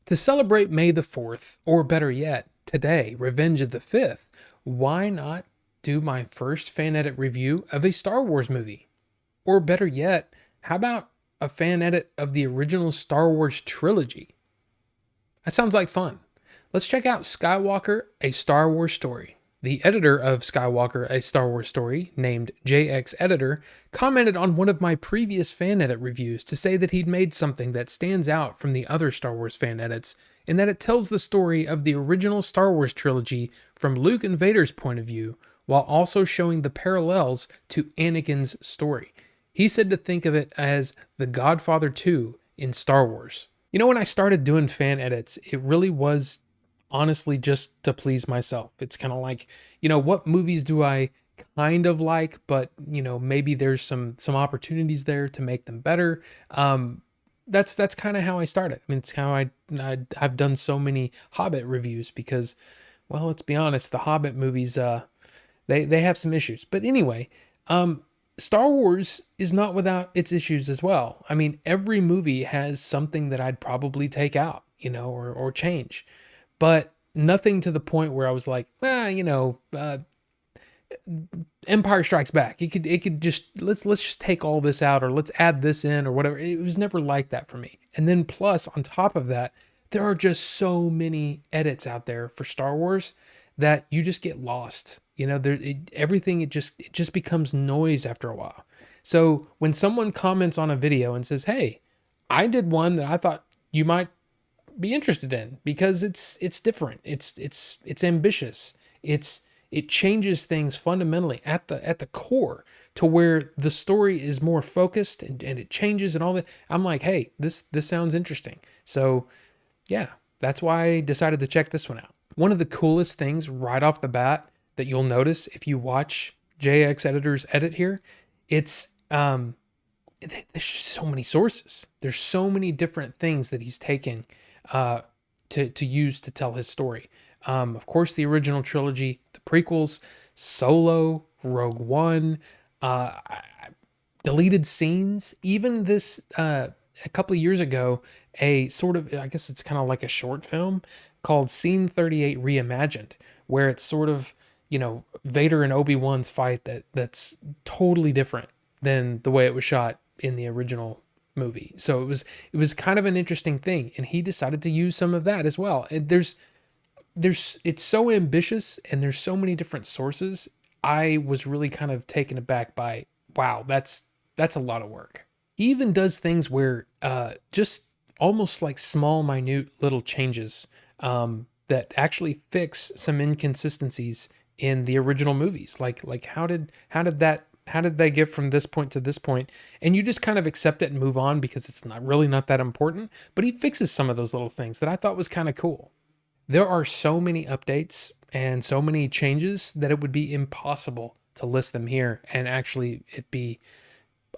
To celebrate May the 4th, or better yet, today, Revenge of the 5th, why not do my first fan edit review of a Star Wars movie? Or better yet, how about a fan edit of the original Star Wars trilogy? That sounds like fun. Let's check out Skywalker, A Star Wars Story. The editor of Skywalker, A Star Wars Story, named JX Editor, commented on one of my previous fan edit reviews to say that he'd made something that stands out from the other Star Wars fan edits, in that it tells the story of the original Star Wars trilogy from Luke and Vader's point of view, while also showing the parallels to Anakin's story. He said to think of it as The Godfather 2 in Star Wars. You know, when I started doing fan edits, it really was honestly just to please myself. It's kind of like, what movies do I kind of like, but maybe there's some opportunities there to make them better. That's kind of how I started. I mean, it's how I've done so many Hobbit reviews because, well, let's be honest, the Hobbit movies they have some issues. But anyway, Star Wars is not without its issues as well. I mean, every movie has something that I'd probably take out, or change, but nothing to the point where I was like, Empire Strikes Back. It could just let's just take all this out, or let's add this in, or whatever. It was never like that for me. And then plus on top of that, there are just so many edits out there for Star Wars that you just get lost. Everything it just becomes noise after a while. So when someone comments on a video and says, "Hey, I did one that I thought you might be interested in because it's different. It's ambitious. It changes things fundamentally at the core to where the story is more focused and it changes and all that." I'm like, "Hey, this sounds interesting." So yeah, that's why I decided to check this one out. One of the coolest things right off the bat that you'll notice if you watch JX Editor's edit here, it's there's just so many sources. There's so many different things that he's taking to use to tell his story. Of course, the original trilogy, the prequels, Solo, Rogue One, deleted scenes. Even this a couple of years ago, a sort of, I guess it's kind of like a short film called Scene 38 Reimagined, where it's sort of, Vader and Obi-Wan's fight that's totally different than the way it was shot in the original movie. So it was kind of an interesting thing, and he decided to use some of that as well. And it's so ambitious, and there's so many different sources. I was really kind of taken aback by, wow, that's a lot of work. He even does things where just almost like small, minute little changes that actually fix some inconsistencies in the original movies. Like how did they get from this point to this point? And you just kind of accept it and move on because it's not that important. But he fixes some of those little things that I thought was kind of cool. There are so many updates and so many changes that it would be impossible to list them here and actually it be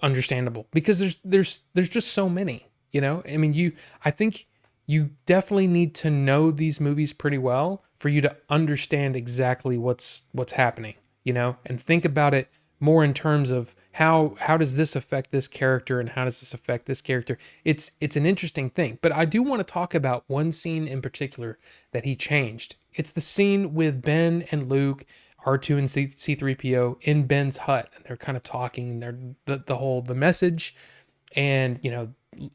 understandable because there's just so many. I mean, I think you definitely need to know these movies pretty well for you to understand exactly what's happening, and think about it more in terms of how does this affect this character and how does this affect this character. It's an interesting thing, but I do want to talk about one scene in particular that he changed. It's the scene with Ben and Luke, R2 and C3PO in Ben's hut, and they're kind of talking, and they're the message, and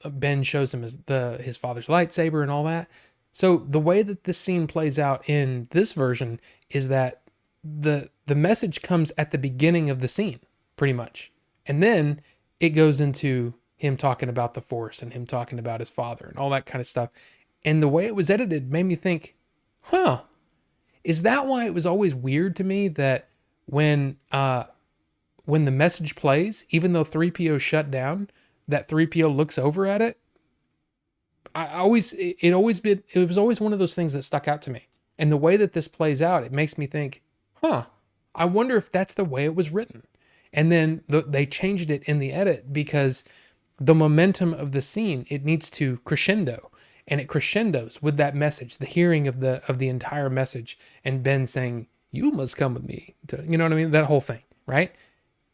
Ben shows him his father's lightsaber and all that. So the way that this scene plays out in this version is that the message comes at the beginning of the scene, pretty much. And then it goes into him talking about the Force and him talking about his father and all that kind of stuff. And the way it was edited made me think, is that why it was always weird to me that when the message plays, even though 3PO shut down, that 3PO looks over at it? It was always one of those things that stuck out to me. And the way that this plays out, it makes me think, I wonder if that's the way it was written. And then they changed it in the edit because the momentum of the scene, it needs to crescendo, and it crescendos with that message, the hearing of the entire message, and Ben saying, "You must come with me," you know what I mean? That whole thing, right?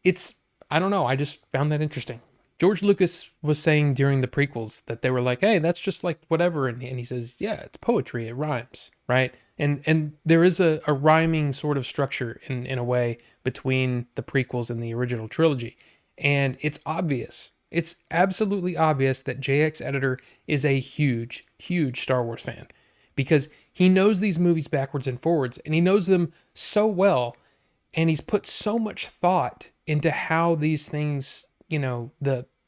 I don't know. I just found that interesting. George Lucas was saying during the prequels that they were like, hey, that's just like whatever. And he says, yeah, it's poetry. It rhymes, right? And there is a rhyming sort of structure in a way between the prequels and the original trilogy. And it's obvious. It's absolutely obvious that JX Editor is a huge, huge Star Wars fan because he knows these movies backwards and forwards and he knows them so well. And he's put so much thought into how these things,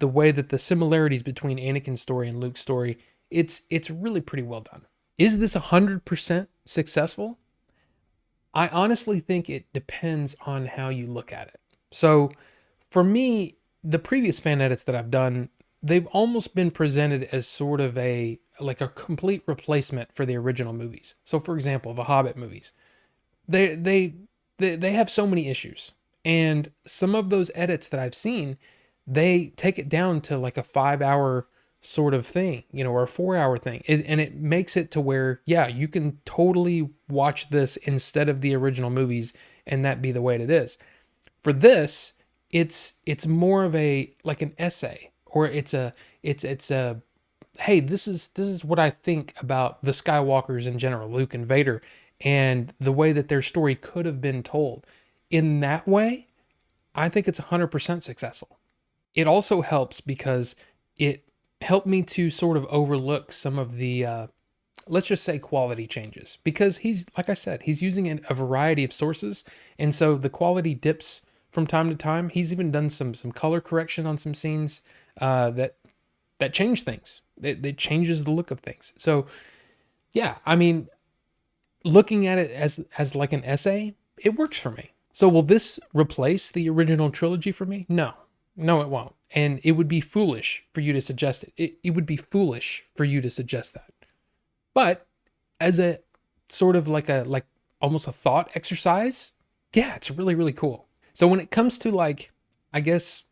the way that the similarities between Anakin's story and Luke's story, it's really pretty well done. Is this 100% successful? I honestly think it depends on how you look at it. So for me, the previous fan edits that I've done, they've almost been presented as sort of a complete replacement for the original movies. So for example, the Hobbit movies. They have so many issues. And some of those edits that I've seen, they take it down to like a 5 hour sort of thing, or a 4 hour thing. And it makes it to where, yeah, you can totally watch this instead of the original movies and that be the way it is. For this, it's more of a like an essay, or it's a hey, this is what I think about the Skywalkers in general, Luke and Vader, and the way that their story could have been told. In that way, I think it's 100% successful. It also helps because it helped me to sort of overlook some of the, let's just say, quality changes. Because he's, like I said, he's using a variety of sources. And so the quality dips from time to time. He's even done some color correction on some scenes that change things. It changes the look of things. So, yeah, I mean, looking at it as like an essay, it works for me. So will this replace the original trilogy for me? No, it won't. And it would be foolish for you to suggest it. It would be foolish for you to suggest that. But as a sort of like almost a thought exercise, yeah, it's really, really cool. So when it comes to I guess,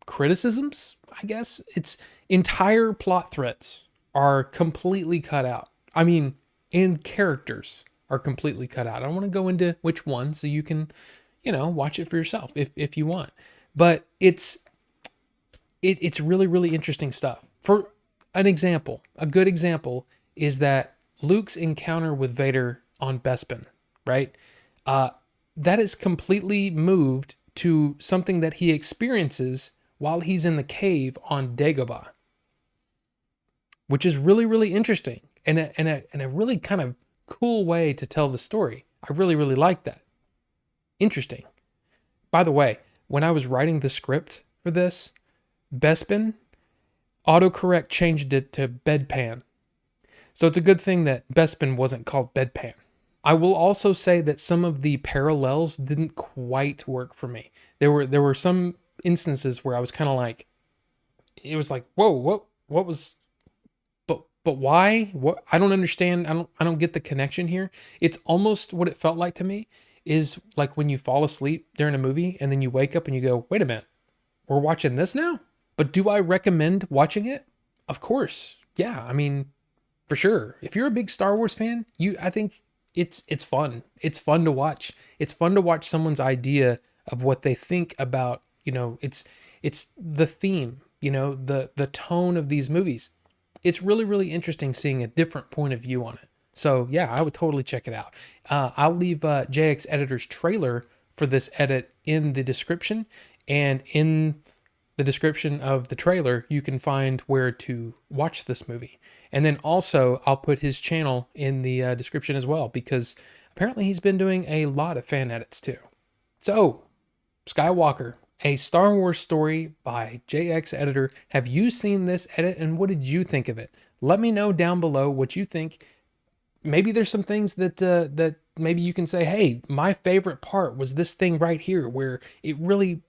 criticisms, it's entire plot threads are completely cut out. I mean, and characters are completely cut out. I don't want to go into which one, so you can, watch it for yourself if you want. But it's really, really interesting stuff. For an example, a good example is that Luke's encounter with Vader on Bespin, right? That is completely moved to something that he experiences while he's in the cave on Dagobah, which is really, really interesting and a really kind of cool way to tell the story. I really, really like that. Interesting. By the way, when I was writing the script for this, Bespin, autocorrect changed it to bedpan. So it's a good thing that Bespin wasn't called bedpan. I will also say that some of the parallels didn't quite work for me. There were some instances where I was kind of like, it was like, whoa, what was, but why? What? I don't understand. I don't get the connection here. It's almost what it felt like to me is like when you fall asleep during a movie and then you wake up and you go, wait a minute, we're watching this now? But do I recommend watching it? Of course. Yeah, I mean, for sure. If you're a big Star Wars fan, I think it's fun. It's fun to watch. It's fun to watch someone's idea of what they think about, it's the theme, the tone of these movies. It's really, really interesting seeing a different point of view on it. So yeah, I would totally check it out. I'll leave JX Editor's trailer for this edit in the description, and in the description of the trailer, you can find where to watch this movie. And then also, I'll put his channel in the description as well, because apparently he's been doing a lot of fan edits too. So, Skywalker, a Star Wars story by JX Editor. Have you seen this edit, and what did you think of it? Let me know down below what you think. Maybe there's some things that maybe you can say, hey, my favorite part was this thing right here where it really,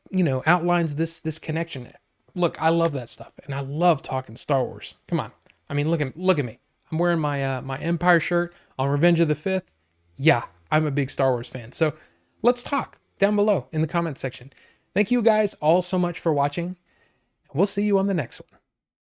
outlines this connection. Look, I love that stuff, and I love talking Star Wars. Come on. I mean, look at me. I'm wearing my my Empire shirt on Revenge of the Fifth. Yeah, I'm a big Star Wars fan. So let's talk down below in the comment section. Thank you guys all so much for watching. We'll see you on the next one.